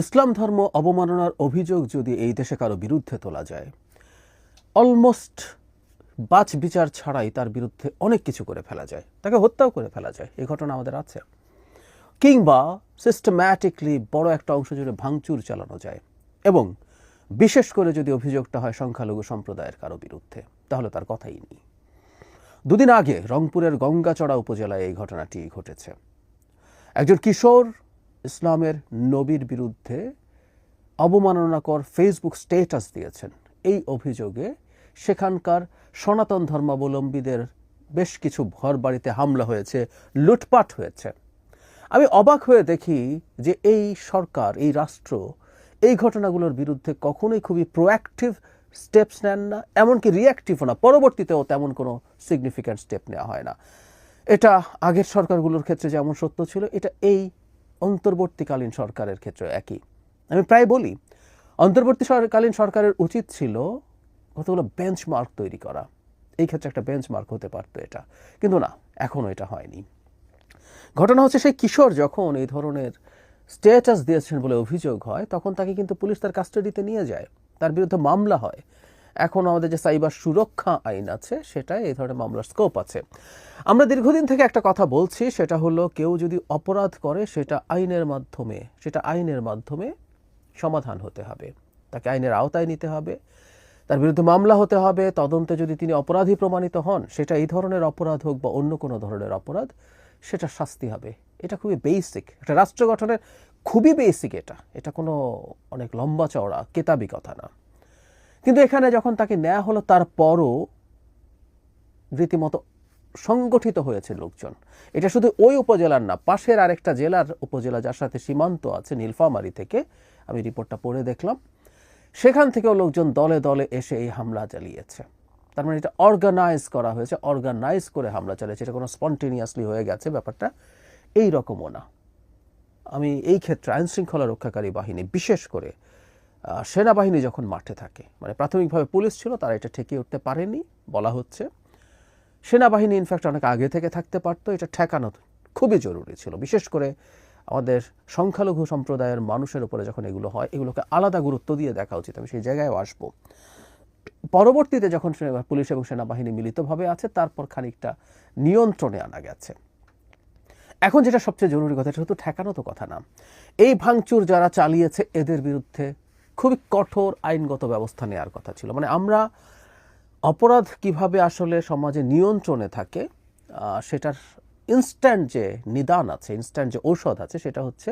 ইসলাম ধর্ম অবমাননার অভিযোগ যদি এই দেশে কারো বিরুদ্ধে তোলা যায়, অলমোস্ট বাছ বিচার ছাড়াই তার বিরুদ্ধে অনেক কিছু করে ফেলা যায়, তাকে হত্যাও করে ফেলা যায়। এই ঘটনা আমাদের আছে। কিংবা সিস্টেম্যাটিকলি বড় একটা অংশ জুড়ে ভাঙচুর চালানো যায়, এবং বিশেষ করে যদি অভিযোগটা হয় সংখ্যালঘু সম্প্রদায়ের কারো বিরুদ্ধে, তাহলে তার কথাই নেই। দুদিন আগে রংপুরের গঙ্গাচড়া উপজেলায় এই ঘটনাটি ঘটেছে। একজন কিশোর ইসলামের নবীর বিরুদ্ধে অবমাননাকর ফেসবুক স্ট্যাটাস দিয়েছেন। এই অভিযোগে সেখানকার সনাতন ধর্মাবলম্বীদের বেশ কিছু ঘরবাড়িতে হামলা হয়েছে, লুটপাট হয়েছে। আমি অবাক হয়ে দেখি যে এই সরকার, এই রাষ্ট্র এই ঘটনাগুলোর বিরুদ্ধে কখনোই খুবই প্রোঅ্যাক্টিভ স্টেপস নেন না, এমনকি রিঅ্যাক্টিভও না। পরবর্তীতেও তেমন কোনো সিগনিফিক্যান্ট স্টেপ নেওয়া হয় না। এটা আগের সরকারগুলোর ক্ষেত্রে যেমন সত্য ছিল, এটা এই অন্তর্বর্তীকালীন সরকারের ক্ষেত্রে একই। আমি প্রায় বলি, অন্তর্বর্তীকালীন সরকারের উচিত ছিল কতগুলো বেঞ্চমার্ক তৈরি করা। এই ক্ষেত্রে একটা বেঞ্চমার্ক হতে পারতো এটা, কিন্তু না, এখনও এটা হয়নি। ঘটনা হচ্ছে, সেই কিশোর যখন এই ধরনের স্ট্যাটাস দিয়েছেন বলে অভিযোগ হয়, তখন তাকে কিন্তু পুলিশ তার কাস্টাডিতে নিয়ে যায়, তার বিরুদ্ধে মামলা হয়। এখন আমাদের যে সাইবার সুরক্ষা আইন আছে, সেটাই এই ধরনের মামলার স্কোপ আছে। আমরা দীর্ঘদিন থেকে একটা কথা বলছি, সেটা হলো কেউ যদি অপরাধ করে সেটা আইনের মাধ্যমে সমাধান হতে হবে, তাকে আইনের আওতায় নিতে হবে, তার বিরুদ্ধে মামলা হতে হবে। তদন্তে যদি তিনি অপরাধী প্রমাণিত হন, সেটা এই ধরনের অপরাধ হোক বা অন্য কোনো ধরনের অপরাধ, সেটা শাস্তি হবে। এটা খুবই বেসিক, একটা রাষ্ট্র গঠনের খুবই বেসিক। এটা কোনো অনেক লম্বা চওড়া কেতাবি কথা না। কিন্তু এখানে যখন তাকে নেওয়া হলো, তারপরও রীতিমতো সংগঠিত হয়েছে লোকজন। এটা শুধু ওই উপজেলার না, পাশের আরেকটা জেলার উপজেলা যার সাথে সীমান্ত আছে, নীলফামারী থেকে আমি রিপোর্টটা পড়ে দেখলাম, সেখান থেকেও লোকজন দলে দলে এসে এই হামলা চালিয়েছে। তার মানে এটা অর্গানাইজ করা হয়েছে, অর্গানাইজ করে হামলা চালিয়েছে। এটা কোনো স্পন্টেনিয়াসলি হয়ে গেছে ব্যাপারটা, এই রকমও না। আমি এই ক্ষেত্রে আইনশৃঙ্খলা রক্ষাকারী বাহিনী, বিশেষ করে সেনাবাহিনী যখন মাঠে থাকে, মানে প্রাথমিকভাবে পুলিশ ছিল, তারা এটা ঠেকিয়ে উঠতে পারেনি বলা হচ্ছে। সেনাবাহিনী ইনফ্যাক্ট অনেক আগে থেকে থাকতে পারতো, এটা ঠেকানো খুবই জরুরি ছিল। বিশেষ করে আমাদের সংখ্যালঘু সম্প্রদায়ের মানুষের উপরে যখন এগুলো হয়, এগুলোকে আলাদা গুরুত্ব দিয়ে দেখা উচিত। আমি সেই জায়গায়ও আসবো। পরবর্তীতে যখন পুলিশ এবং সেনাবাহিনী মিলিতভাবে আছে, তারপর খানিকটা নিয়ন্ত্রণে আনা গেছে। এখন যেটা সবচেয়ে জরুরি কথা, এটা শুধু ঠেকানো তো কথা না, এই ভাঙচুর যারা চালিয়েছে এদের বিরুদ্ধে খুবই কঠোর আইনগত ব্যবস্থা নেওয়ার কথা ছিল। মানে আমরা অপরাধ কিভাবে আসলে সমাজে নিয়ন্ত্রণে থাকে, সেটার ইনস্ট্যান্ট যে নিদান আছে, ইনস্ট্যান্ট যে ঔষধ আছে, সেটা হচ্ছে